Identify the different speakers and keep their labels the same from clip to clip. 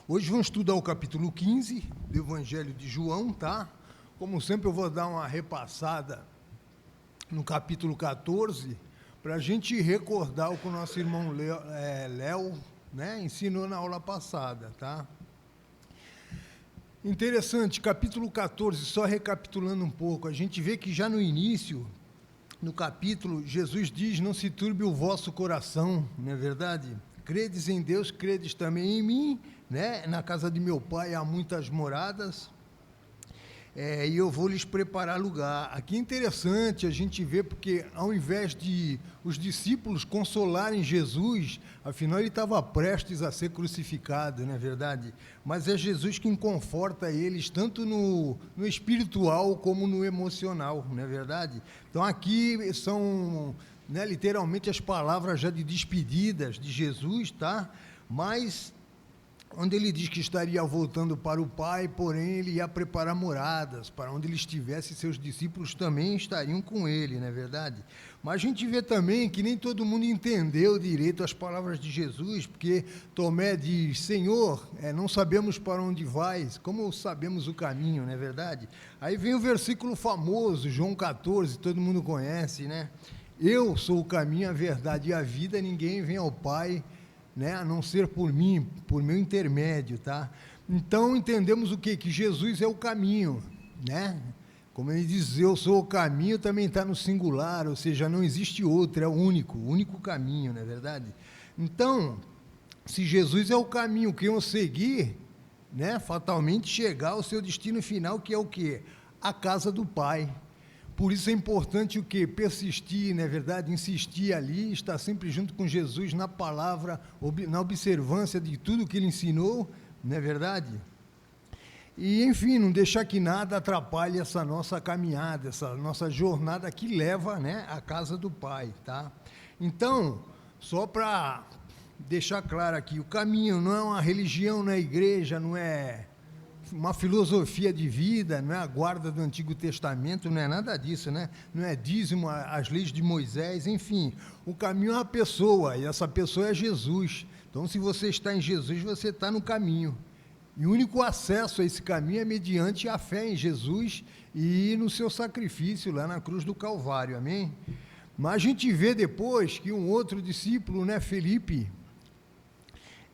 Speaker 1: Hoje vamos estudar o capítulo 15 do Evangelho de João, tá? Como sempre, eu vou dar uma repassada no capítulo 14, para a gente recordar o que o nosso irmão Léo, né, ensinou na aula passada, tá? Interessante, capítulo 14, só recapitulando um pouco, a gente vê que já no início, no capítulo, Jesus diz: não se turbe o vosso coração, não é verdade? Credes em Deus, credes também em mim, né? Na casa de meu pai há muitas moradas, e eu vou lhes preparar lugar. Aqui é interessante a gente ver, porque ao invés de os discípulos consolarem Jesus, afinal ele estava prestes a ser crucificado, não é verdade? Mas é Jesus quem conforta eles, tanto no espiritual como no emocional, não é verdade? Então aqui são, né, literalmente as palavras já de despedidas de Jesus, tá? Mas onde ele diz que estaria voltando para o Pai, porém ele ia preparar moradas, para onde ele estivesse, seus discípulos também estariam com ele, não é verdade? Mas a gente vê também que nem todo mundo entendeu direito as palavras de Jesus, porque Tomé diz: Senhor, não sabemos para onde vais, como sabemos o caminho, não é verdade? Aí vem o versículo famoso, João 14, todo mundo conhece, né? Eu sou o caminho, a verdade e a vida, ninguém vem ao Pai, né, a não ser por mim, por meu intermédio, tá? Então entendemos o quê? Que Jesus é o caminho, né? Como ele diz, eu sou o caminho, também está no singular, ou seja, não existe outro, é o único caminho, não é verdade? Então, se Jesus é o caminho que eu seguir, né, fatalmente chegar ao seu destino final, que é o quê? A casa do Pai. Por isso é importante o quê? Persistir, não é verdade? Insistir ali, estar sempre junto com Jesus na palavra, na observância de tudo que ele ensinou, não é verdade? E, enfim, não deixar que nada atrapalhe essa nossa caminhada, essa nossa jornada que leva, né, à casa do Pai, tá? Então, só para deixar claro aqui, o caminho não é uma religião, não é igreja, não é uma filosofia de vida, não é a guarda do Antigo Testamento, não é nada disso, né? Não é dízimo, as leis de Moisés, enfim. O caminho é uma pessoa, e essa pessoa é Jesus. Então, se você está em Jesus, você está no caminho. E o único acesso a esse caminho é mediante a fé em Jesus e no seu sacrifício lá na cruz do Calvário, amém? Mas a gente vê depois que um outro discípulo, né, Felipe,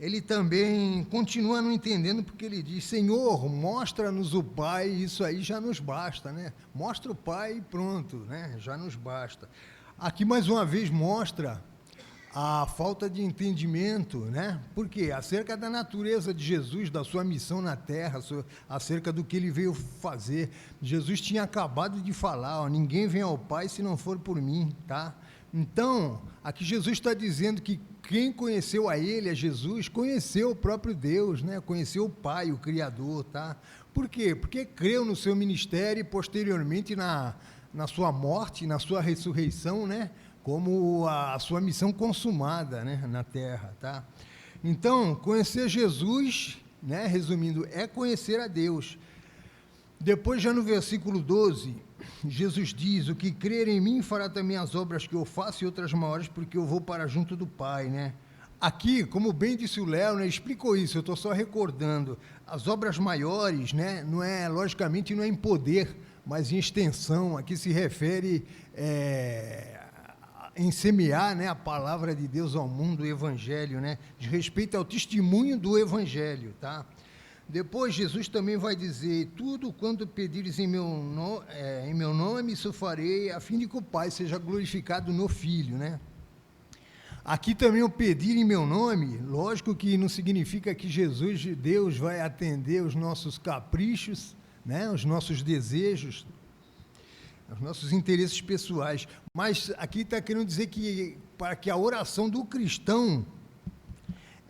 Speaker 1: ele também continua não entendendo, porque ele diz: Senhor, mostra-nos o Pai, isso aí já nos basta, né? Mostra o Pai e pronto, né? Já nos basta. Aqui, mais uma vez, mostra a falta de entendimento, né? Por quê? Acerca da natureza de Jesus, da sua missão na terra, acerca do que ele veio fazer. Jesus tinha acabado de falar: ó, ninguém vem ao Pai se não for por mim, tá? Então, aqui Jesus está dizendo que quem conheceu a ele, a Jesus, conheceu o próprio Deus, né? Conheceu o Pai, o Criador, tá? Por quê? Porque creu no seu ministério e posteriormente na sua morte, na sua ressurreição, né? Como a sua missão consumada, né? Na terra, tá? Então, conhecer Jesus, né? Resumindo, é conhecer a Deus. Depois, já no versículo 12, Jesus diz: o que crer em mim fará também as obras que eu faço e outras maiores, porque eu vou para junto do Pai, né? Aqui, como bem disse o Léo, né, explicou isso, eu estou só recordando, as obras maiores, né, não é, logicamente não é em poder, mas em extensão. Aqui se refere em semear, né, a palavra de Deus ao mundo, o Evangelho, né, de respeito ao testemunho do Evangelho, tá? Depois Jesus também vai dizer: tudo quanto pedires em meu nome, isso farei, a fim de que o Pai seja glorificado no Filho, né? Aqui também o pedir em meu nome, lógico que não significa que Jesus, Deus, vai atender os nossos caprichos, né? Os nossos desejos, os nossos interesses pessoais, mas aqui está querendo dizer que para que a oração do cristão,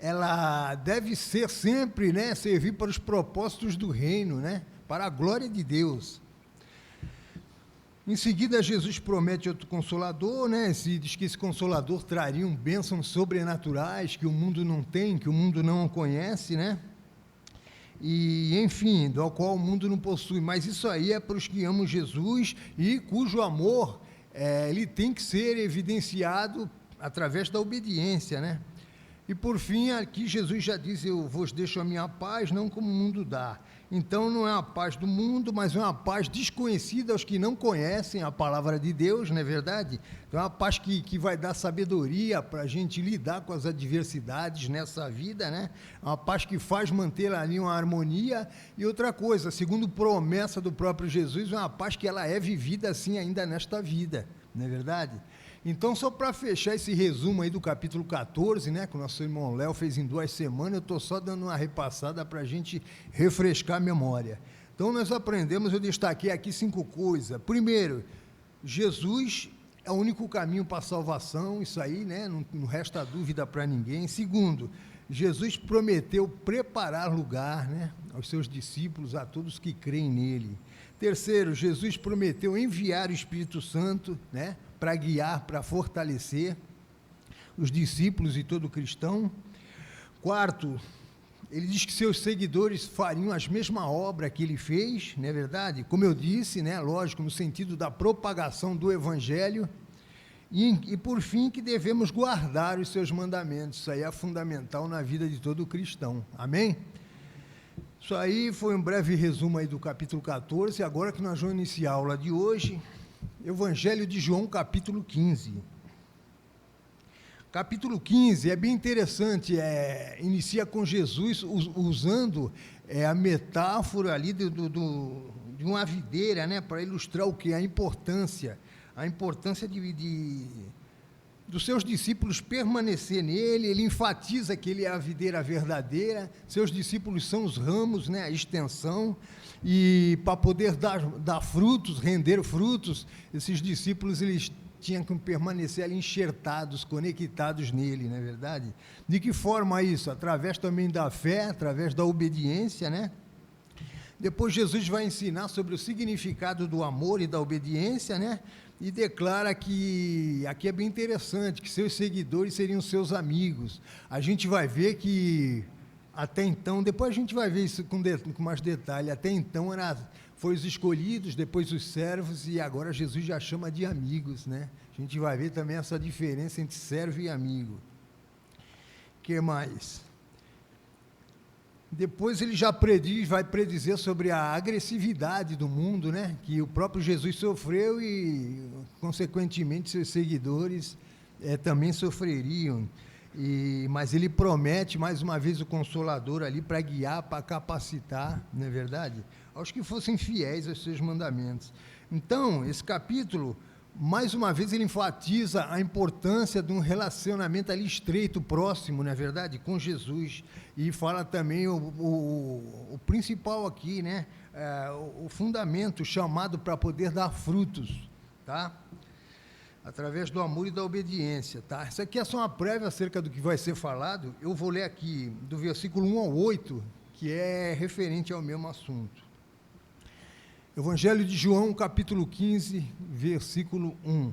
Speaker 1: ela deve ser sempre, né, servir para os propósitos do reino, né, para a glória de Deus. Em seguida, Jesus promete outro Consolador, né, diz que esse Consolador traria bênçãos sobrenaturais que o mundo não tem, que o mundo não conhece, né, e, enfim, do qual o mundo não possui. Mas isso aí é para os que amam Jesus e cujo amor, ele tem que ser evidenciado através da obediência, né. E por fim, aqui Jesus já diz, eu vos deixo a minha paz, não como o mundo dá. Então não é a paz do mundo, mas é uma paz desconhecida aos que não conhecem a palavra de Deus, não é verdade? Então é uma paz que vai dar sabedoria para a gente lidar com as adversidades nessa vida, né? É uma paz que faz manter ali uma harmonia. E outra coisa, segundo promessa do próprio Jesus, é uma paz que ela é vivida assim ainda nesta vida, não é verdade? Então, só para fechar esse resumo aí do capítulo 14, né, que o nosso irmão Léo fez em 2 semanas, eu estou só dando uma repassada para a gente refrescar a memória. Então, nós aprendemos, eu destaquei aqui 5 coisas. Primeiro, Jesus é o único caminho para a salvação, isso aí, né, não resta dúvida para ninguém. Segundo, Jesus prometeu preparar lugar, né, aos seus discípulos, a todos que creem nele. Terceiro, Jesus prometeu enviar o Espírito Santo, né, para guiar, para fortalecer os discípulos e todo cristão. Quarto, ele diz que seus seguidores fariam a mesma obra que ele fez, não é verdade? Como eu disse, né, lógico, no sentido da propagação do Evangelho. E por fim, que devemos guardar os seus mandamentos. Isso aí é fundamental na vida de todo cristão. Amém? Isso aí foi um breve resumo aí do capítulo 14. Agora que nós vamos iniciar a aula de hoje, Evangelho de João, capítulo 15. Capítulo 15 é bem interessante, inicia com Jesus usando a metáfora ali de uma videira, né, para ilustrar o que? A importância dos seus discípulos permanecer nele. Ele enfatiza que ele é a videira verdadeira, seus discípulos são os ramos, né, a extensão, e para poder dar frutos, render frutos, esses discípulos eles tinham que permanecer ali enxertados, conectados nele, não é verdade? De que forma isso? Através também da fé, através da obediência, né? Depois Jesus vai ensinar sobre o significado do amor e da obediência, né? E declara que, aqui é bem interessante, que seus seguidores seriam seus amigos. A gente vai ver que, até então, depois a gente vai ver isso com mais detalhe, até então foi os escolhidos, depois os servos, e agora Jesus já chama de amigos, né? A gente vai ver também essa diferença entre servo e amigo. O que mais? Depois ele já vai predizer sobre a agressividade do mundo, né? Que o próprio Jesus sofreu e, consequentemente, seus seguidores também sofreriam. Mas ele promete, mais uma vez, o Consolador ali para guiar, para capacitar, não é verdade? Aos que fossem fiéis aos seus mandamentos. Então, esse capítulo, mais uma vez, ele enfatiza a importância de um relacionamento ali estreito, próximo, não é verdade, com Jesus, e fala também o principal aqui, né, o fundamento, chamado para poder dar frutos, tá? Através do amor e da obediência, tá? Isso aqui é só uma prévia acerca do que vai ser falado. Eu vou ler aqui do versículo 1 ao 8, que é referente ao mesmo assunto. Evangelho de João, capítulo 15, versículo 1.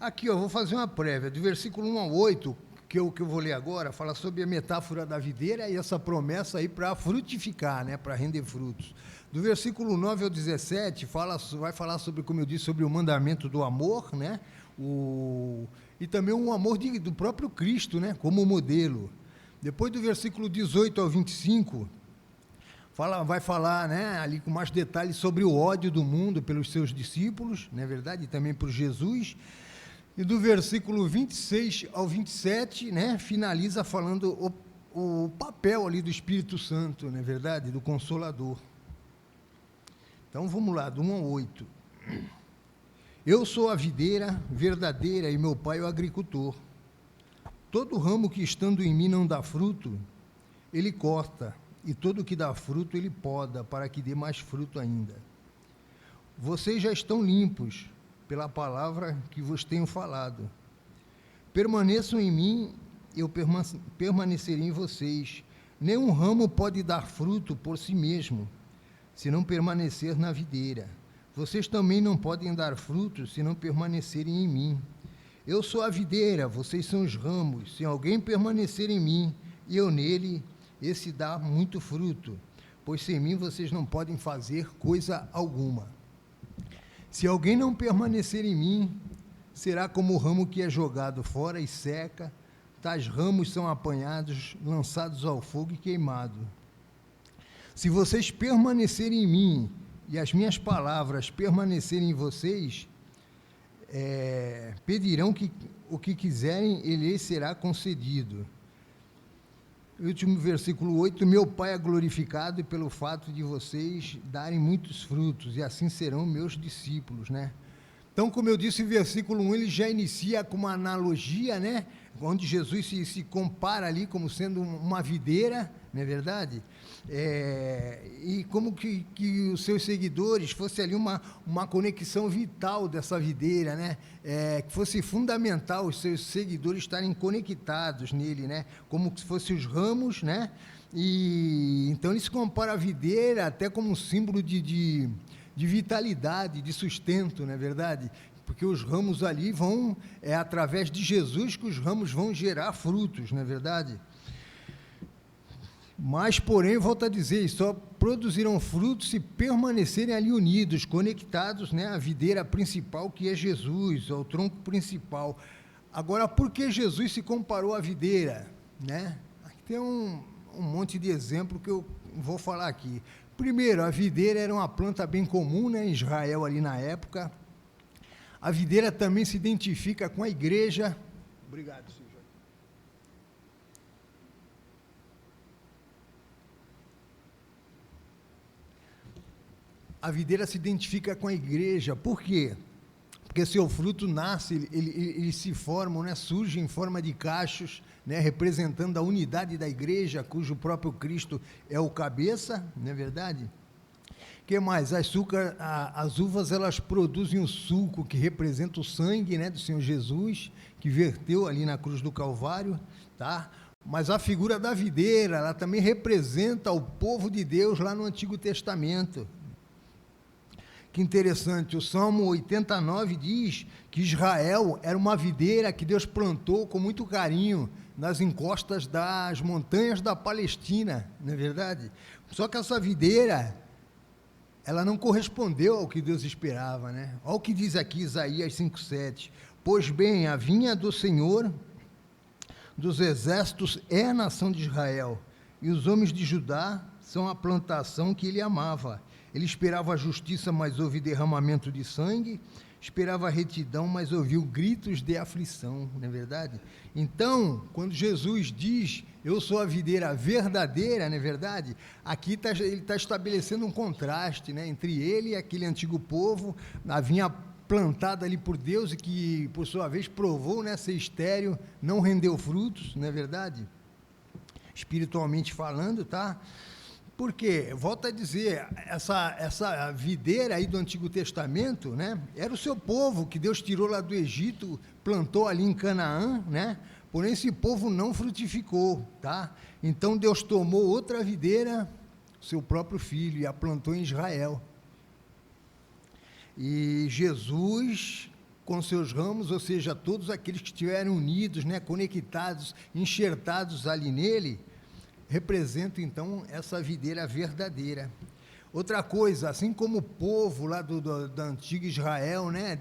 Speaker 1: Aqui, vou fazer uma prévia, do versículo 1 ao 8, que eu vou ler agora, fala sobre a metáfora da videira e essa promessa aí para frutificar, né, para render frutos. Do versículo 9 ao 17, vai falar sobre, como eu disse, sobre o mandamento do amor, né, e também o amor do próprio Cristo, né, como modelo. Depois do versículo 18 ao 25, vai falar, né, ali com mais detalhes sobre o ódio do mundo pelos seus discípulos, não é verdade, e também por Jesus. E do versículo 26 ao 27, né, finaliza falando o papel ali do Espírito Santo, não é verdade, do Consolador. Então vamos lá, do 1 ao 8. Eu sou a videira verdadeira e meu pai é o agricultor. Todo ramo que estando em mim não dá fruto, ele corta, e todo que dá fruto ele poda, para que dê mais fruto ainda. Vocês já estão limpos pela palavra que vos tenho falado. Permaneçam em mim, eu permanecerei em vocês. Nenhum ramo pode dar fruto por si mesmo, se não permanecer na videira. Vocês também não podem dar frutos se não permanecerem em mim. Eu sou a videira, vocês são os ramos. Se alguém permanecer em mim e eu nele, esse dá muito fruto, pois sem mim vocês não podem fazer coisa alguma. Se alguém não permanecer em mim, será como o ramo que é jogado fora e seca, tais ramos são apanhados, lançados ao fogo e queimados. Se vocês permanecerem em mim e as minhas palavras permanecerem em vocês, pedirão o que quiserem, e lhes será concedido. O último versículo 8, meu Pai é glorificado pelo fato de vocês darem muitos frutos, e assim serão meus discípulos, né? Então, como eu disse, o versículo 1, ele já inicia com uma analogia, né? Onde Jesus se compara ali como sendo uma videira, não é verdade? E como que os seus seguidores fosse ali uma conexão vital dessa videira, né? Que fosse fundamental os seus seguidores estarem conectados nele, né? Como se fossem os ramos, né? E então ele se compara a videira até como um símbolo de vitalidade, de sustento, não é verdade? Porque os ramos ali é através de Jesus que os ramos vão gerar frutos, não é verdade? Mas, porém, volto a dizer, só produzirão frutos se permanecerem ali unidos, conectados, né, à videira principal, que é Jesus, ao tronco principal. Agora, por que Jesus se comparou à videira? Né? Aqui tem um monte de exemplo que eu vou falar aqui. Primeiro, a videira era uma planta bem comum, né, em Israel ali na época. A videira também se identifica com a igreja. Obrigado, senhor. A videira se identifica com a igreja. Por quê? Porque seu fruto nasce, ele se forma, né, surge em forma de cachos, né, representando a unidade da igreja, cujo próprio Cristo é o cabeça, não é verdade? O que mais? As uvas, elas produzem o suco que representa o sangue, né, do Senhor Jesus, que verteu ali na cruz do Calvário, tá? Mas a figura da videira, ela também representa o povo de Deus lá no Antigo Testamento. Que interessante, o Salmo 89 diz que Israel era uma videira que Deus plantou com muito carinho nas encostas das montanhas da Palestina, não é verdade? Só que essa videira, ela não correspondeu ao que Deus esperava, né? Olha o que diz aqui Isaías 5,7. Pois bem, a vinha do Senhor dos exércitos é a nação de Israel, e os homens de Judá são a plantação que ele amava. Ele esperava a justiça, mas ouviu derramamento de sangue, esperava a retidão, mas ouviu gritos de aflição, não é verdade? Então, quando Jesus diz, eu sou a videira verdadeira, não é verdade? Aqui ele está estabelecendo um contraste, né, entre ele e aquele antigo povo, a vinha plantada ali por Deus e que, por sua vez, provou, né, ser estéril, não rendeu frutos, não é verdade? Espiritualmente falando, tá? Porque, volto a dizer, essa videira aí do Antigo Testamento, né, era o seu povo que Deus tirou lá do Egito, plantou ali em Canaã, né, porém esse povo não frutificou, tá? Então Deus tomou outra videira, seu próprio filho, e a plantou em Israel. E Jesus, com seus ramos, ou seja, todos aqueles que estiveram unidos, né, conectados, enxertados ali nele, representa, então, essa videira verdadeira. Outra coisa, assim como o povo lá da antiga Israel, né,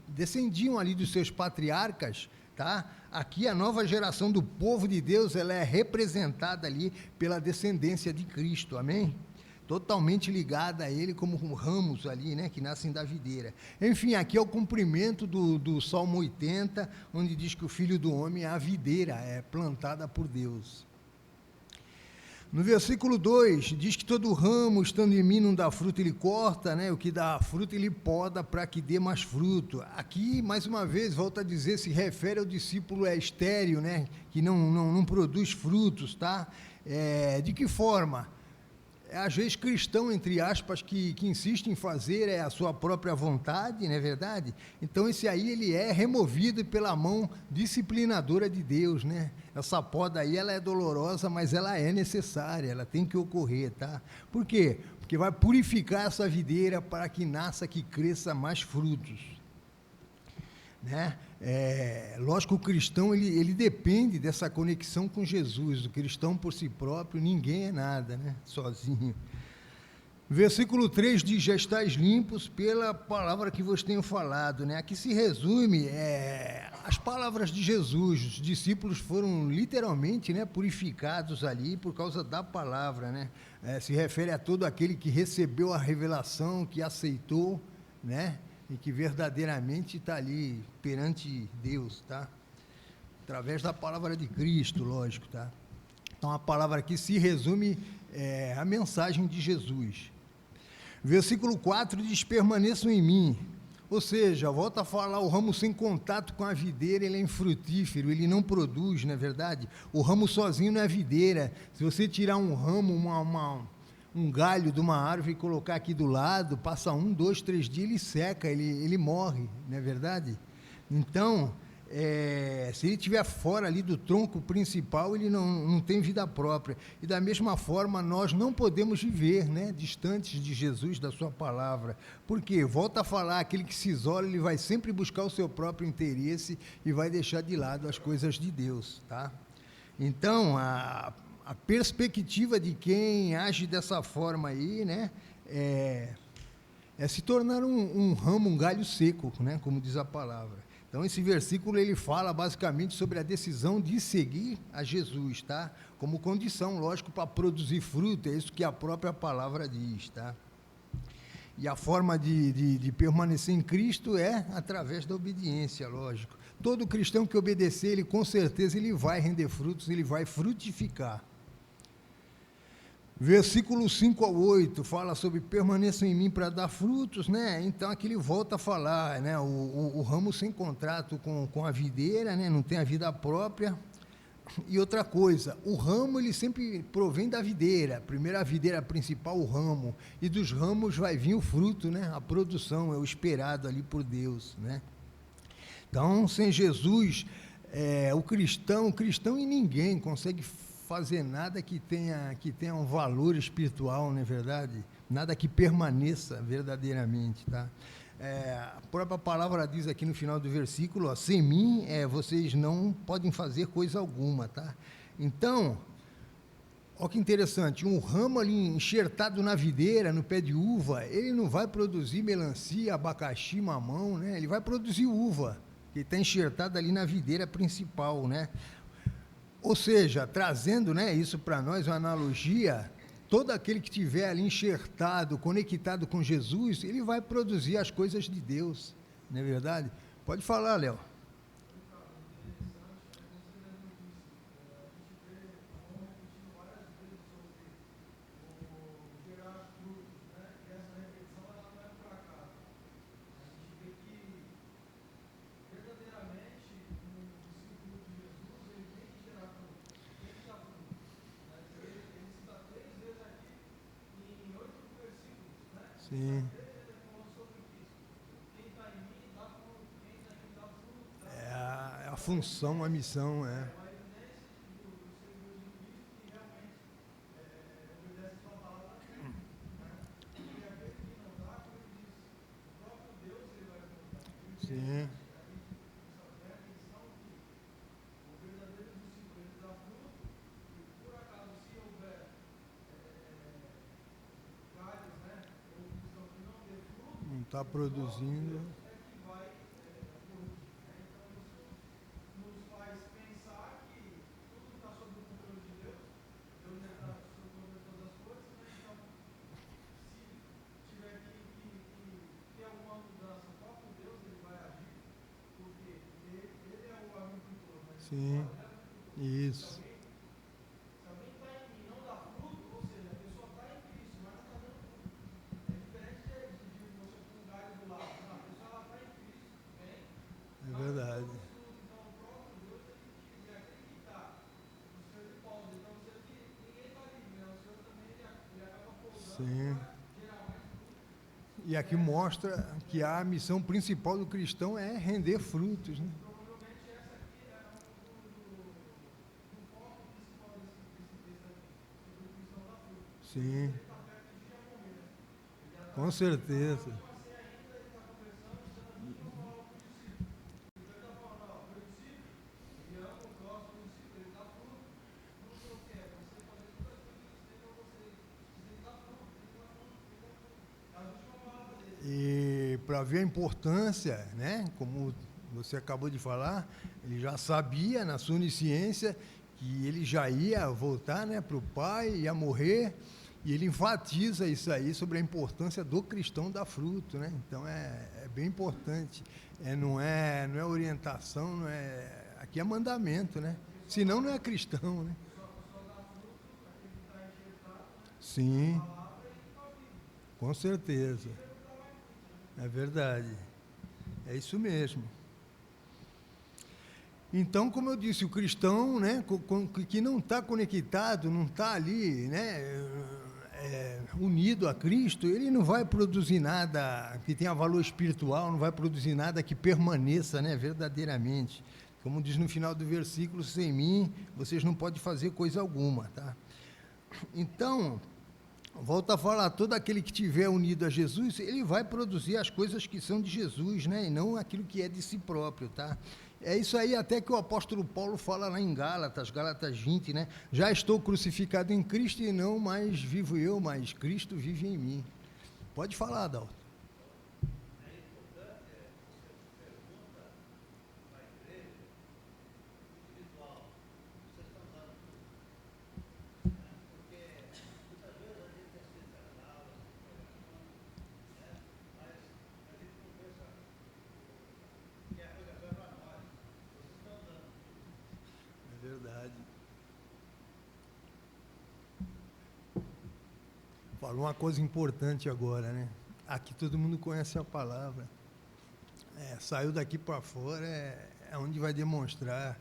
Speaker 1: descendiam ali dos seus patriarcas, tá? Aqui a nova geração do povo de Deus, ela é representada ali pela descendência de Cristo, amém? Totalmente ligada a ele como ramos ali, né, que nascem da videira. Enfim, aqui é o cumprimento do Salmo 80, onde diz que o Filho do Homem é a videira, é plantada por Deus. No versículo 2, diz que todo ramo, estando em mim, não dá fruto, ele corta, né? O que dá fruto, ele poda para que dê mais fruto. Aqui, mais uma vez, volta a dizer, se refere ao discípulo estéril, né? Que não produz frutos, tá? De que forma? Às vezes cristão, entre aspas, que insiste em fazer a sua própria vontade, não é verdade? Então esse aí, ele é removido pela mão disciplinadora de Deus, né? Essa poda aí, ela é dolorosa, mas ela é necessária, ela tem que ocorrer, tá? Por quê? Porque vai purificar essa videira para que nasça, que cresça mais frutos, né? Lógico que o cristão, ele depende dessa conexão com Jesus. O cristão por si próprio, ninguém é nada, né? Sozinho. Versículo 3 diz: já estáis limpos pela palavra que vos tenho falado, né? Aqui se resume as palavras de Jesus. Os discípulos foram literalmente, né, purificados ali por causa da palavra, né? Se refere a todo aquele que recebeu a revelação, que aceitou, né? E que verdadeiramente está ali perante Deus, tá? Através da palavra de Cristo, lógico, tá? Então a palavra aqui se resume a mensagem de Jesus. Versículo 4 diz: permaneçam em mim. Ou seja, volta a falar, o ramo sem contato com a videira, ele é infrutífero, ele não produz, não é verdade? O ramo sozinho não é videira. Se você tirar um ramo, um galho de uma árvore e colocar aqui do lado, passa 1, 2, 3 dias, ele seca, ele morre, não é verdade? Então, se ele estiver fora ali do tronco principal, ele não tem vida própria. E da mesma forma, nós não podemos viver, né, distantes de Jesus, da sua palavra. Por quê? Volta a falar, aquele que se isola, ele vai sempre buscar o seu próprio interesse e vai deixar de lado as coisas de Deus, tá? Então, a perspectiva de quem age dessa forma aí, né, é se tornar um ramo, um galho seco, né, como diz a palavra. Então, esse versículo, ele fala basicamente sobre a decisão de seguir a Jesus, tá? Como condição, lógico, para produzir fruto, é isso que a própria palavra diz, tá? E a forma de permanecer em Cristo é através da obediência, lógico. Todo cristão que obedecer, ele com certeza ele vai render frutos, ele vai frutificar. Versículo 5 ao 8 fala sobre permaneçam em mim para dar frutos, né? Então aqui ele volta a falar, né? O ramo sem contrato com a videira, né? Não tem a vida própria. E outra coisa, o ramo ele sempre provém da videira. Primeiro a videira principal, o ramo, e dos ramos vai vir o fruto, né? A produção é o esperado ali por Deus, né? Então, sem Jesus, o cristão e ninguém consegue fazer nada que tenha um valor espiritual, não é verdade? Nada que permaneça verdadeiramente, tá? A própria palavra diz aqui no final do versículo, ó, sem mim vocês não podem fazer coisa alguma, tá? Então, olha que interessante, um ramo ali enxertado na videira, no pé de uva, ele não vai produzir melancia, abacaxi, mamão, né? Ele vai produzir uva, que está enxertado ali na videira principal, né? Ou seja, trazendo, né, isso para nós, uma analogia, todo aquele que estiver ali enxertado, conectado com Jesus, ele vai produzir as coisas de Deus, não é verdade? Pode falar, Léo. Sim. É a função, a missão, Sim. Não está produzindo. Sim, isso. É verdade. Sim. E aqui mostra que a missão principal do cristão é render frutos, né? Sim, com certeza. para ver a importância, né? Como você acabou de falar, ele já sabia na sua onisciência que ele já ia voltar, né, para o Pai, ia morrer, e ele enfatiza isso aí sobre a importância do cristão dar fruto, né? Então é bem importante. Não é orientação, não é, aqui é mandamento, né? Senão não é cristão, né? Sim, com certeza. É verdade. É isso mesmo. Então, como eu disse, o cristão, né, que não está conectado, não está ali, né, unido a Cristo, ele não vai produzir nada que tenha valor espiritual, não vai produzir nada que permaneça, né, verdadeiramente. Como diz no final do versículo, sem mim vocês não podem fazer coisa alguma, tá? Então, volta a falar, todo aquele que estiver unido a Jesus, ele vai produzir as coisas que são de Jesus, né, e não aquilo que é de si próprio, tá? É isso aí até que o apóstolo Paulo fala lá em Gálatas 20, né? Já estou crucificado em Cristo e não mais vivo eu, mas Cristo vive em mim. Pode falar, Adalto. É verdade. Falou uma coisa importante agora, né? Aqui todo mundo conhece a palavra. Saiu daqui para fora, é onde vai demonstrar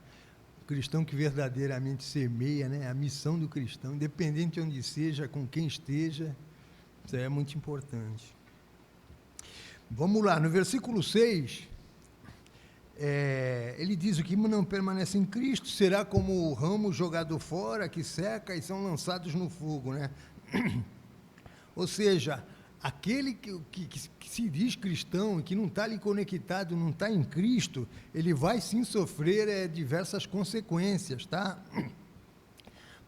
Speaker 1: o cristão que verdadeiramente semeia, né? A missão do cristão, independente de onde seja, com quem esteja, isso aí é muito importante. Vamos lá, no versículo 6, ele diz: o que não permanece em Cristo será como o ramo jogado fora, que seca e são lançados no fogo, né? Ou seja, aquele que se diz cristão e que não está ali conectado, não está em Cristo, ele vai sim sofrer diversas consequências, tá?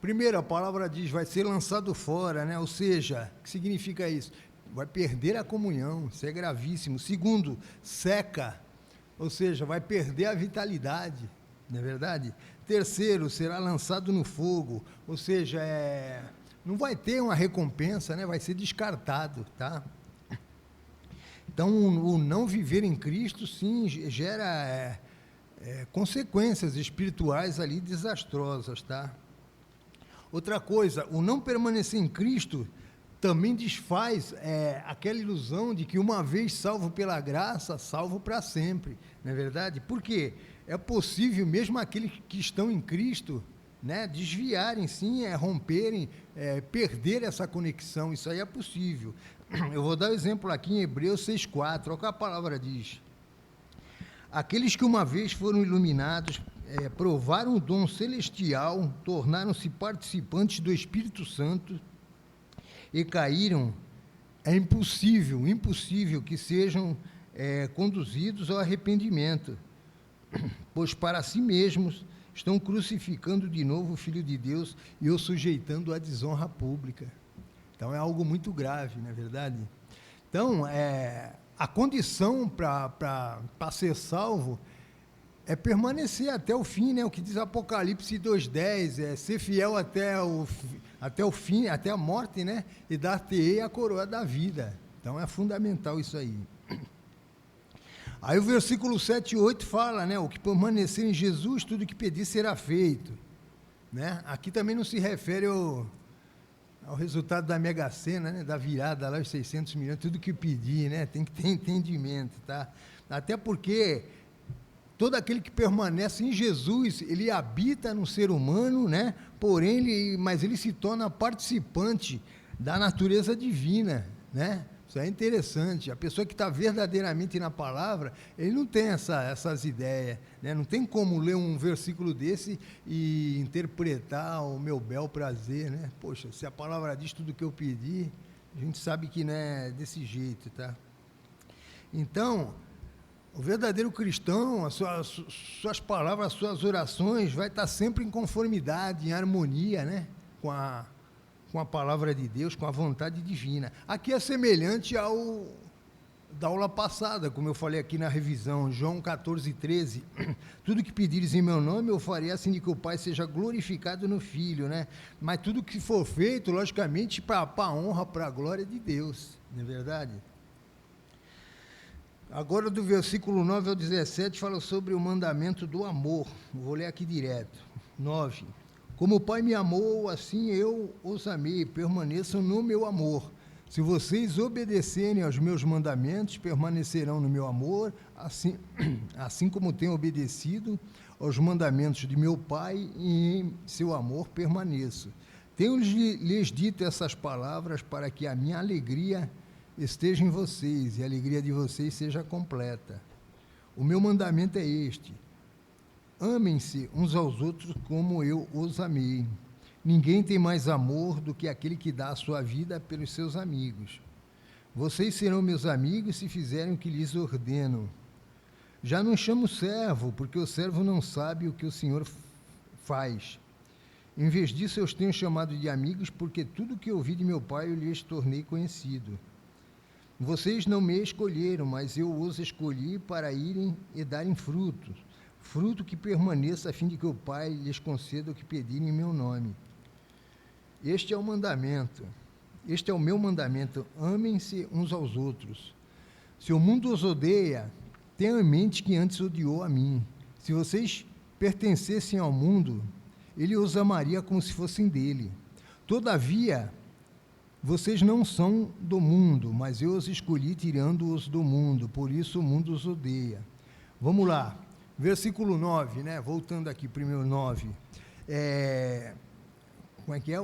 Speaker 1: Primeiro, a palavra diz, vai ser lançado fora, né? Ou seja, o que significa isso? Vai perder a comunhão, isso é gravíssimo. Segundo, seca, ou seja, vai perder a vitalidade, não é verdade? Terceiro, será lançado no fogo, ou seja, não vai ter uma recompensa, né? Vai ser descartado, tá? Então, o não viver em Cristo, sim, gera consequências espirituais ali desastrosas, tá? Outra coisa, o não permanecer em Cristo também desfaz aquela ilusão de que uma vez salvo pela graça, salvo para sempre, não é verdade? Por quê? É possível, mesmo aqueles que estão em Cristo, né, desviarem, sim, romperem, perder essa conexão, isso aí é possível. Eu vou dar um exemplo aqui em Hebreus 6,4, olha o que a palavra diz. Aqueles que uma vez foram iluminados, provaram o dom celestial, tornaram-se participantes do Espírito Santo e caíram, é impossível que sejam conduzidos ao arrependimento, pois para si mesmos estão crucificando de novo o Filho de Deus e o sujeitando à desonra pública. Então é algo muito grave, não é verdade? Então, a condição para ser salvo é permanecer até o fim, né? O que diz Apocalipse 2,10, ser fiel até o fim, até a morte, né? E dar-te-ei a coroa da vida. Então é fundamental isso aí. Aí o versículo 7 e 8 fala, né? O que permanecer em Jesus, tudo que pedir será feito, né? Aqui também não se refere ao resultado da Mega Sena, né? Da virada lá, os 600 milhões, tudo que pedir, né? Tem que ter entendimento, tá? Até porque todo aquele que permanece em Jesus, ele habita no ser humano, né? Porém, mas ele se torna participante da natureza divina, né? Isso é interessante. A pessoa que está verdadeiramente na palavra, ele não tem essas ideias, né? Não tem como ler um versículo desse e interpretar o meu bel prazer, né? Poxa, se a palavra diz tudo o que eu pedi, a gente sabe que não é desse jeito, tá? Então, o verdadeiro cristão, as suas palavras, as suas orações, vai estar sempre em conformidade, em harmonia, né? Com a palavra de Deus, com a vontade divina. Aqui é semelhante da aula passada, como eu falei aqui na revisão, João 14:13, tudo que pedires em meu nome eu farei, assim de que o Pai seja glorificado no Filho, né? Mas tudo que for feito, logicamente, para a honra, para a glória de Deus, não é verdade? Agora, do versículo 9 ao 17, fala sobre o mandamento do amor. Vou ler aqui direto. 9. Como o Pai me amou, assim eu os amei, permaneçam no meu amor. Se vocês obedecerem aos meus mandamentos, permanecerão no meu amor, assim como tenho obedecido aos mandamentos de meu Pai, e em seu amor permaneço. Tenho-lhes dito essas palavras para que a minha alegria esteja em vocês e a alegria de vocês seja completa. O meu mandamento é este: amem-se uns aos outros como eu os amei. Ninguém tem mais amor do que aquele que dá a sua vida pelos seus amigos. Vocês serão meus amigos se fizerem o que lhes ordeno. Já não chamo servo, porque o servo não sabe o que o Senhor faz. Em vez disso, eu os tenho chamado de amigos, porque tudo o que ouvi de meu Pai eu lhes tornei conhecido. Vocês não me escolheram, mas eu os escolhi para irem e darem frutos, fruto que permaneça, a fim de que o Pai lhes conceda o que pedirem em meu nome. Este é o mandamento, este é o meu mandamento: amem-se uns aos outros. Se o mundo os odeia, tenham em mente que antes odiou a mim. Se vocês pertencessem ao mundo, ele os amaria como se fossem dele. Todavia, vocês não são do mundo, mas eu os escolhi tirando-os do mundo, por isso o mundo os odeia. Vamos lá, versículo 9, né? Voltando aqui, primeiro 9. Como é que é?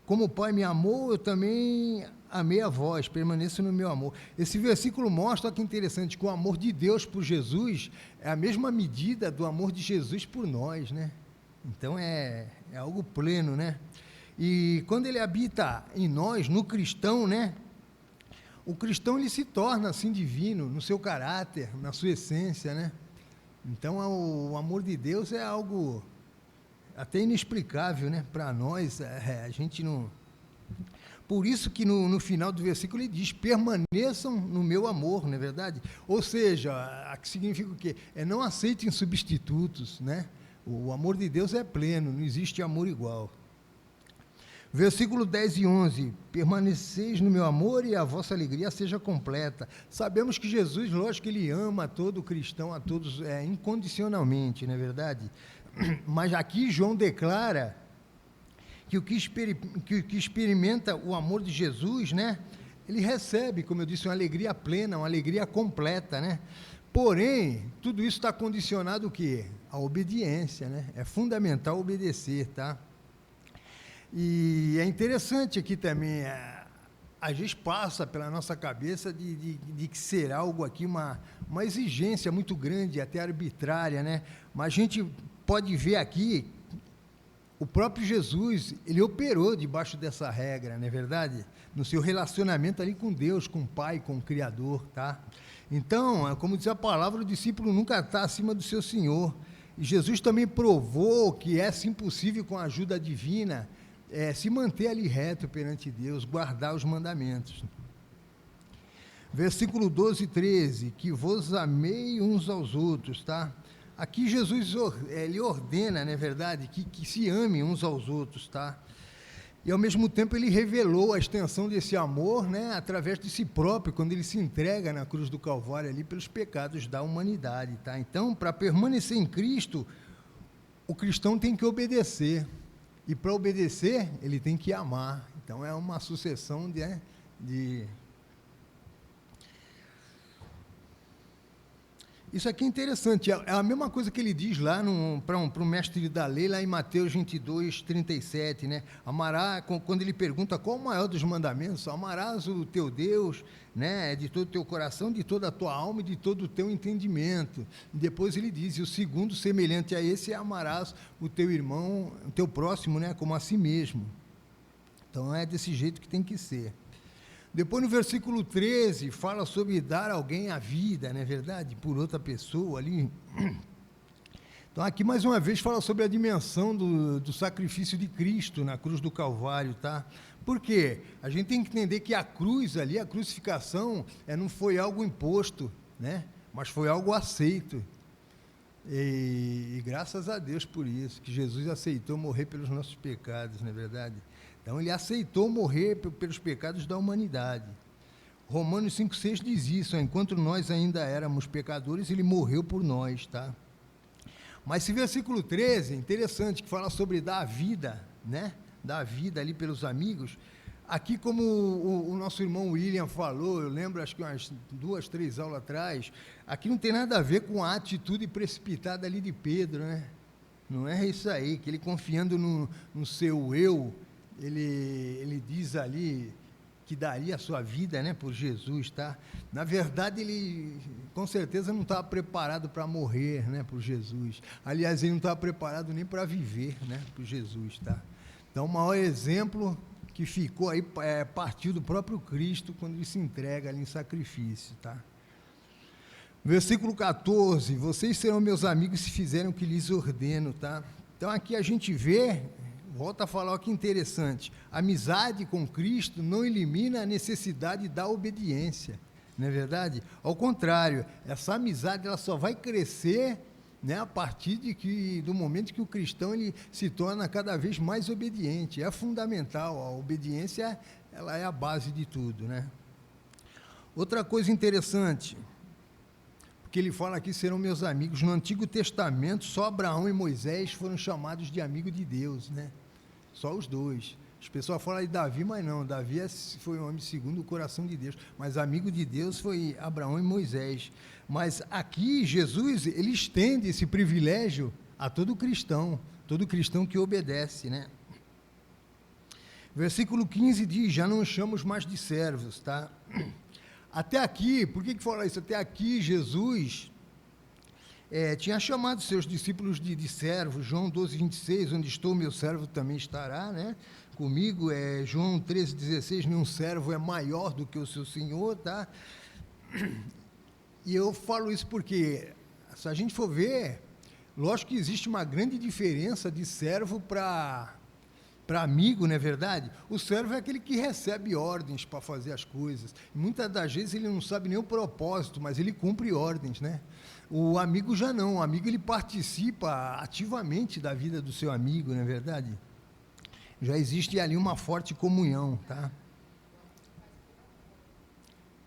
Speaker 1: Como o Pai me amou, eu também amei a vós, permaneça no meu amor. Esse versículo mostra, olha que interessante, que o amor de Deus por Jesus é a mesma medida do amor de Jesus por nós, né? Então é algo pleno, né? E quando ele habita em nós, no cristão, né? O cristão, ele se torna assim divino, no seu caráter, na sua essência, né? Então o amor de Deus é algo até inexplicável, né? Para nós, a gente não... Por isso que no final do versículo ele diz: permaneçam no meu amor, não é verdade? Ou seja, que significa o quê? Não aceitem substitutos, né? O amor de Deus é pleno, não existe amor igual. Versículo 10 e 11, permaneceis no meu amor e a vossa alegria seja completa. Sabemos que Jesus, lógico que ele ama todo cristão, a todos incondicionalmente, não é verdade? Mas aqui João declara que o que experimenta o amor de Jesus, né? Ele recebe, como eu disse, uma alegria plena, uma alegria completa, né? Porém, tudo isso está condicionado o quê? A obediência, né? É fundamental obedecer, tá? E é interessante aqui também, às vezes passa pela nossa cabeça de que será algo aqui, uma exigência muito grande, até arbitrária, né? Mas a gente pode ver aqui, o próprio Jesus, ele operou debaixo dessa regra, não é verdade? No seu relacionamento ali com Deus, com o Pai, com o Criador, tá? Então, como diz a palavra, o discípulo nunca está acima do seu Senhor. E Jesus também provou que é sim possível, com a ajuda divina, se manter ali reto perante Deus, guardar os mandamentos. Versículo 12 e 13, que vos amei uns aos outros, tá? Aqui Jesus, ele ordena, não é verdade, que se amem uns aos outros, tá? E ao mesmo tempo ele revelou a extensão desse amor, né, através de si próprio, quando ele se entrega na cruz do Calvário ali pelos pecados da humanidade, tá? Então, para permanecer em Cristo, o cristão tem que obedecer. E para obedecer, ele tem que amar. Então, é uma sucessão de... Isso aqui é interessante. É a mesma coisa que ele diz lá para o mestre da lei, lá em Mateus 22, 37, né? Quando ele pergunta qual o maior dos mandamentos: amarás o teu Deus, né, de todo o teu coração, de toda a tua alma e de todo o teu entendimento. Depois ele diz: e o segundo, semelhante a esse, é amarás o teu irmão, o teu próximo, né, como a si mesmo. Então é desse jeito que tem que ser. Depois, no versículo 13, fala sobre dar alguém a vida, não é verdade? Por outra pessoa ali. Então, aqui, mais uma vez, fala sobre a dimensão do sacrifício de Cristo na cruz do Calvário, tá? Por quê? A gente tem que entender que a cruz ali, a crucificação, não foi algo imposto, né? Mas foi algo aceito. E graças a Deus por isso, que Jesus aceitou morrer pelos nossos pecados, não é verdade? Então, ele aceitou morrer pelos pecados da humanidade. Romanos 5,6 diz isso, enquanto nós ainda éramos pecadores, ele morreu por nós, tá? Mas esse versículo 13, interessante, que fala sobre dar a vida, né? Dar a vida ali pelos amigos. Aqui, como o nosso irmão William falou, eu lembro, acho que umas 2, 3 aulas atrás, aqui não tem nada a ver com a atitude precipitada ali de Pedro, né? Não é isso aí, que ele confiando no seu eu, ele diz ali que daria a sua vida, né, por Jesus, tá? Na verdade, ele com certeza não estava preparado para morrer, né, por Jesus. Aliás, ele não estava preparado nem para viver, né, por Jesus, tá? Então, o maior exemplo que ficou aí partiu do próprio Cristo quando ele se entrega ali em sacrifício, tá? Versículo 14, vocês serão meus amigos se fizerem o que lhes ordeno, tá? Então, aqui a gente vê, volta a falar, que interessante, amizade com Cristo não elimina a necessidade da obediência, não é verdade? Ao contrário, essa amizade ela só vai crescer, né, a partir do momento que o cristão ele se torna cada vez mais obediente. É fundamental, a obediência ela é a base de tudo, né? Outra coisa interessante, porque ele fala aqui, serão meus amigos. No Antigo Testamento, só Abraão e Moisés foram chamados de amigo de Deus, né? Só os dois. As pessoas falam de Davi, mas não, Davi foi um homem segundo o coração de Deus, mas amigo de Deus foi Abraão e Moisés. Mas aqui, Jesus, ele estende esse privilégio a todo cristão que obedece, né? Versículo 15 diz, já não chamamos mais de servos, tá? Até aqui, por que fala isso? Até aqui, Jesus tinha chamado seus discípulos de servos, João 12, 26, onde estou, meu servo também estará, né? Comigo, João 13, 16, nenhum servo é maior do que o seu senhor, tá? E eu falo isso porque, se a gente for ver, lógico que existe uma grande diferença de servo para amigo, não é verdade? O servo é aquele que recebe ordens para fazer as coisas. Muitas das vezes ele não sabe nem o propósito, mas ele cumpre ordens, né? O amigo já não, o amigo ele participa ativamente da vida do seu amigo, não é verdade? Já existe ali uma forte comunhão, tá?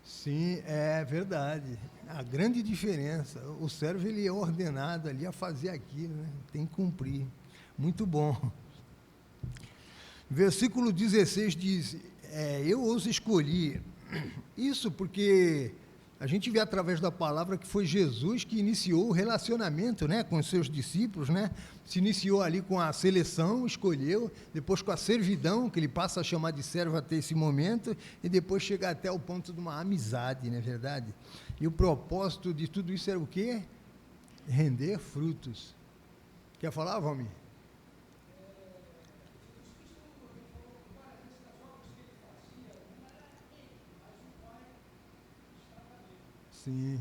Speaker 1: Sim, é verdade. A grande diferença, o servo ele é ordenado ali a fazer aquilo, né? Tem que cumprir. Muito bom. Versículo 16 diz, eu os escolhi. Isso porque a gente vê através da palavra que foi Jesus que iniciou o relacionamento, né, com os seus discípulos, né? Se iniciou ali com a seleção, escolheu, depois com a servidão, que ele passa a chamar de servo até esse momento, e depois chega até o ponto de uma amizade, não é verdade? E o propósito de tudo isso era o quê? Render frutos. Quer falar, Valmir? Sim.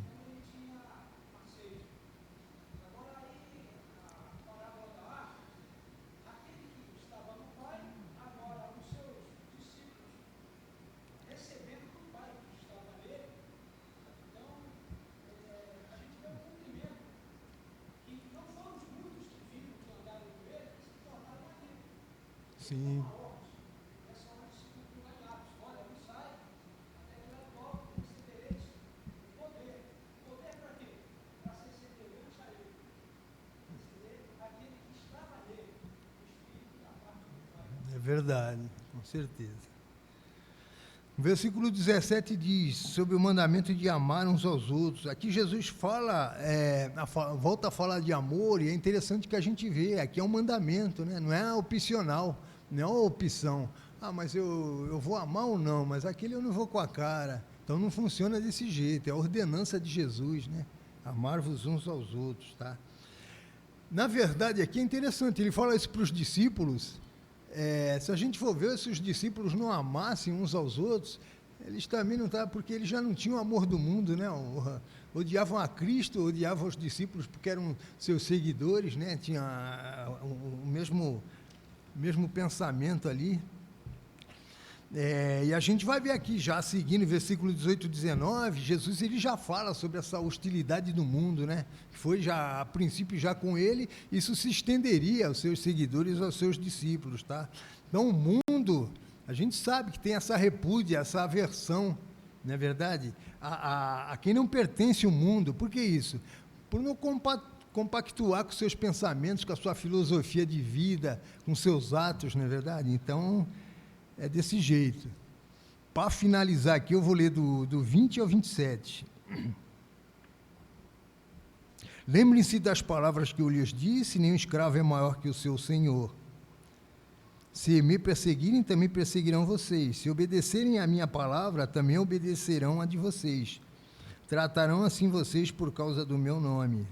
Speaker 1: Sim. É verdade, com certeza. O versículo 17 diz, sobre o mandamento de amar uns aos outros. Aqui Jesus fala, volta a falar de amor, e é interessante que a gente vê, aqui é um mandamento, né? Não é opcional, não é uma opção. Ah, mas eu vou amar ou não, mas aquele eu não vou com a cara. Então não funciona desse jeito, é a ordenança de Jesus, né? Amar-vos uns aos outros, tá? Na verdade, aqui é interessante, ele fala isso para os discípulos. Se a gente for ver, se os discípulos não amassem uns aos outros, Eles também não estavam, porque eles já não tinham o amor do mundo, né? Odiavam a Cristo, odiavam os discípulos porque eram seus seguidores, né? Tinha o mesmo pensamento ali. E a gente vai ver aqui, já seguindo, versículo 18 e 19, Jesus ele já fala sobre essa hostilidade do mundo, né? Foi já, a princípio, já com ele, isso se estenderia aos seus seguidores, aos seus discípulos, tá? Então, o mundo, a gente sabe que tem essa repúdia, essa aversão, não é verdade? A quem não pertence ao mundo. Por que isso? Por não compactuar com seus pensamentos, com a sua filosofia de vida, com seus atos, não é verdade? Então, é desse jeito. Para finalizar aqui, eu vou ler do 20 ao 27. Lembrem-se das palavras que eu lhes disse: nenhum escravo é maior que o seu senhor. Se me perseguirem, também perseguirão vocês. Se obedecerem à minha palavra, também obedecerão a de vocês. Tratarão assim vocês por causa do meu nome,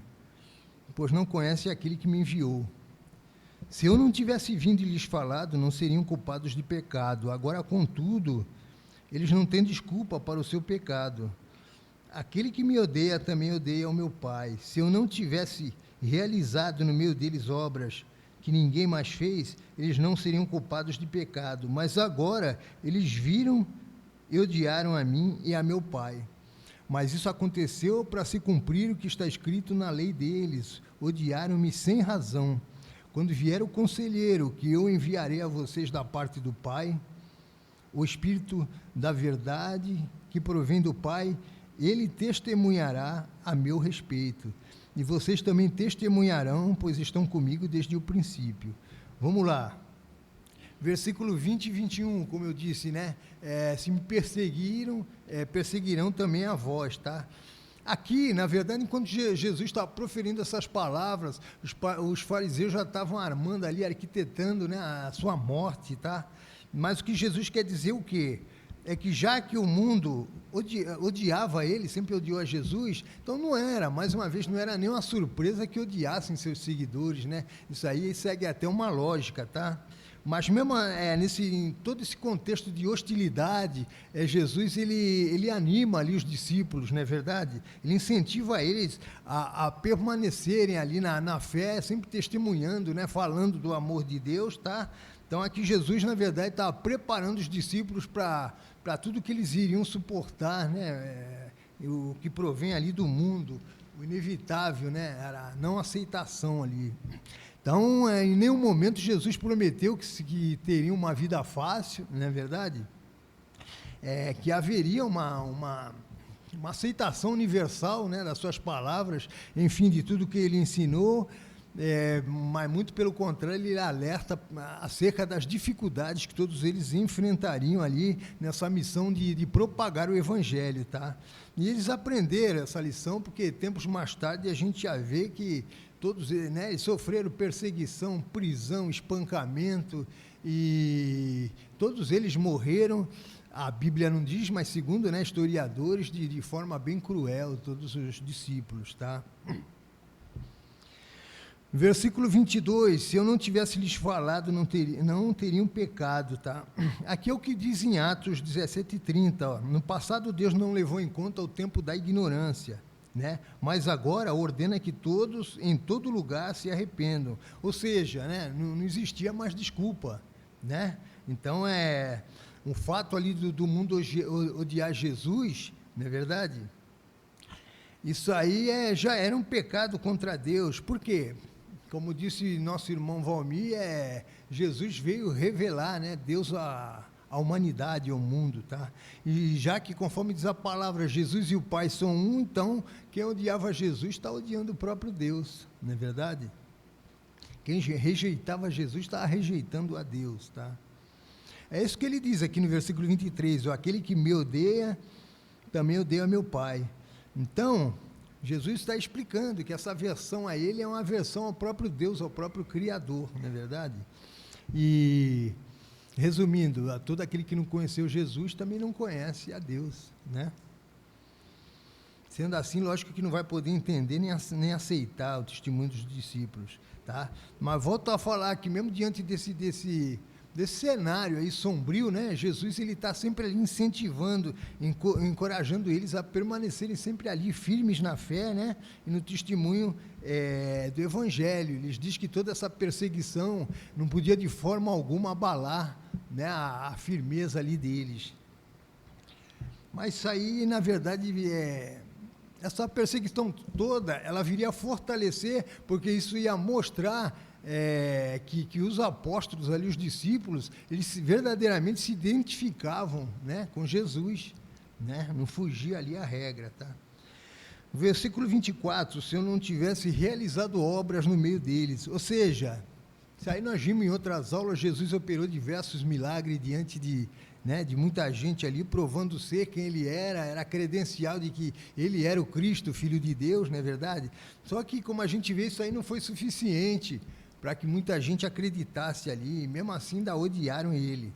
Speaker 1: pois não conhecem aquele que me enviou. Se eu não tivesse vindo e lhes falado, não seriam culpados de pecado. Agora, contudo, eles não têm desculpa para o seu pecado. Aquele que me odeia também odeia ao meu Pai. Se eu não tivesse realizado no meio deles obras que ninguém mais fez, eles não seriam culpados de pecado. Mas agora eles viram e odiaram a mim e a meu Pai. Mas isso aconteceu para se cumprir o que está escrito na lei deles. Odiaram-me sem razão. Quando vier o conselheiro, que eu enviarei a vocês da parte do Pai, o Espírito da verdade, que provém do Pai, ele testemunhará a meu respeito. E vocês também testemunharão, pois estão comigo desde o princípio. Vamos lá. Versículo 20 e 21, como eu disse, né? Se me perseguiram, perseguirão também a vós, tá? Aqui, na verdade, enquanto Jesus estava proferindo essas palavras, os fariseus já estavam armando ali, arquitetando, né, a sua morte, tá? Mas o que Jesus quer dizer o quê? É que já que o mundo odiava ele, sempre odiou a Jesus, então não era, mais uma vez, não era nenhuma surpresa que odiassem seus seguidores, né? Isso aí segue até uma lógica, tá? Mas mesmo em todo esse contexto de hostilidade, Jesus ele anima ali os discípulos, não é verdade? Ele incentiva eles a permanecerem ali na fé, sempre testemunhando, né? Falando do amor de Deus, tá? Então aqui Jesus, na verdade, estava preparando os discípulos para tudo que eles iriam suportar, né? O que provém ali do mundo, o inevitável, né? Era a não aceitação ali. Então, em nenhum momento Jesus prometeu que teria uma vida fácil, não é verdade? Que haveria uma aceitação universal, né, das suas palavras, enfim, de tudo que ele ensinou, mas muito pelo contrário, ele alerta acerca das dificuldades que todos eles enfrentariam ali nessa missão de propagar o evangelho, tá? E eles aprenderam essa lição, porque tempos mais tarde a gente já vê que todos eles, né, eles sofreram perseguição, prisão, espancamento, e todos eles morreram. A Bíblia não diz, mas segundo, né, historiadores, de forma bem cruel, todos os discípulos, tá? Versículo 22, se eu não tivesse lhes falado, não teriam pecado, tá? Aqui é o que diz em Atos 17:30, ó, no passado Deus não levou em conta o tempo da ignorância, né? Mas agora ordena que todos, em todo lugar, se arrependam. Ou seja, né, não existia mais desculpa, né? Então, um fato ali do mundo odiar Jesus, não é verdade? Isso aí já era um pecado contra Deus. Por quê? Como disse nosso irmão Valmir, Jesus veio revelar, né, Deus a humanidade, ao mundo, tá? E já que, conforme diz a palavra, Jesus e o Pai são um, então quem odiava Jesus está odiando o próprio Deus, não é verdade? Quem rejeitava Jesus estava rejeitando a Deus, tá? É isso que ele diz aqui no versículo 23, aquele que me odeia, também odeia meu Pai. Então, Jesus está explicando que essa aversão a ele é uma aversão ao próprio Deus, ao próprio Criador, não é verdade? E, resumindo, todo aquele que não conheceu Jesus também não conhece a Deus, né? Sendo assim, lógico que não vai poder entender nem aceitar o testemunho dos discípulos, tá? Mas volto a falar que mesmo diante desse cenário aí sombrio, né? Jesus, ele está sempre ali incentivando, encorajando eles a permanecerem sempre ali, firmes na fé, né? E no testemunho do Evangelho. Eles diz que toda essa perseguição não podia de forma alguma abalar, né, a firmeza ali deles. Mas isso aí, na verdade, essa perseguição toda, ela viria a fortalecer, porque isso ia mostrar que os apóstolos ali, os discípulos, eles verdadeiramente se identificavam, né, com Jesus, né, não fugia ali a regra, tá? Versículo 24, se eu não tivesse realizado obras no meio deles, ou seja, se aí nós vimos em outras aulas, Jesus operou diversos milagres diante de muita gente ali, provando ser quem ele era credencial de que ele era o Cristo, Filho de Deus, não é verdade? Só que, como a gente vê, isso aí não foi suficiente para que muita gente acreditasse ali, e mesmo assim ainda odiaram ele.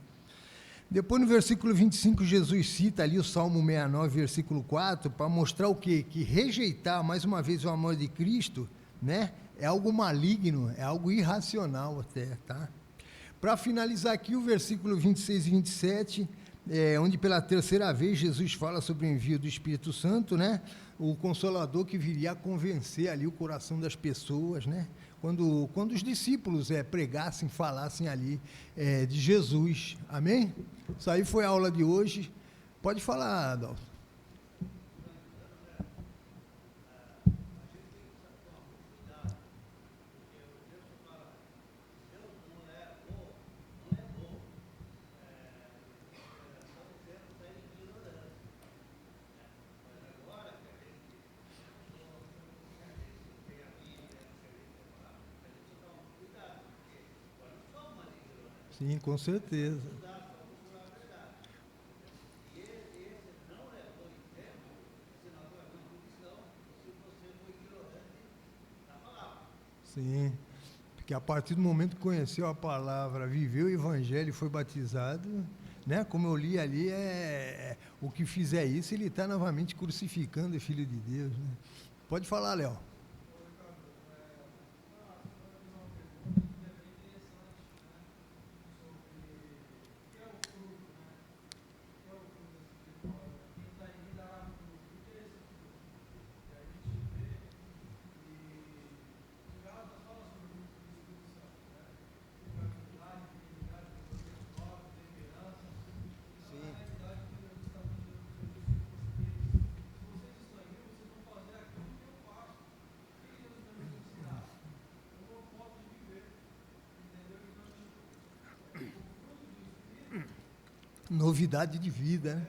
Speaker 1: Depois, no versículo 25, Jesus cita ali o Salmo 69, versículo 4, para mostrar o quê? Que rejeitar, mais uma vez, o amor de Cristo, né, é algo maligno, é algo irracional até, tá? Para finalizar aqui, o versículo 26 e 27, onde pela terceira vez Jesus fala sobre o envio do Espírito Santo, né? O Consolador que viria a convencer ali o coração das pessoas, né? Quando os discípulos pregassem, falassem ali de Jesus. Amém? Isso aí foi a aula de hoje. Pode falar, Adalto. Sim, com certeza. Sim, porque a partir do momento que conheceu a palavra, viveu o Evangelho e foi batizado, né? Como eu li ali, o que fizer isso, ele está novamente crucificando o Filho de Deus, né? Pode falar, Léo. Novidade de vida, né?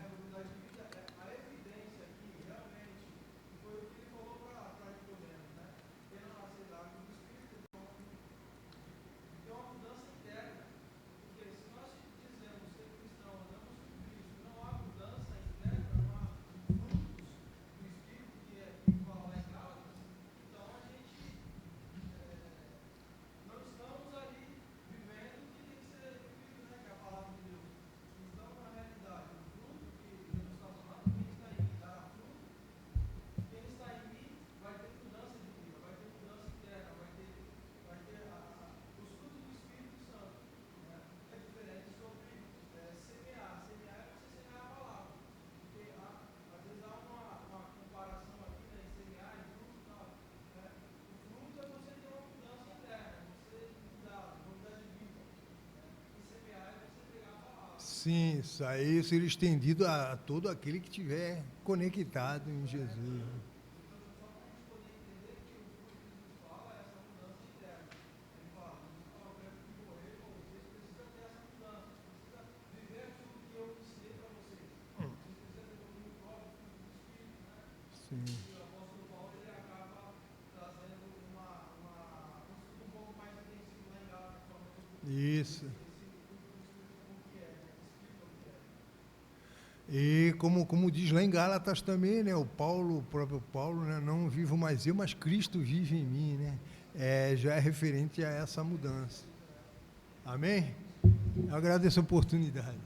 Speaker 1: Sim, isso aí seria estendido a todo aquele que estiver conectado em Jesus. Sim. Isso. E como diz lá em Gálatas também, né, o próprio Paulo, né, não vivo mais eu, mas Cristo vive em mim, né? Já é referente a essa mudança. Amém? Eu agradeço a oportunidade.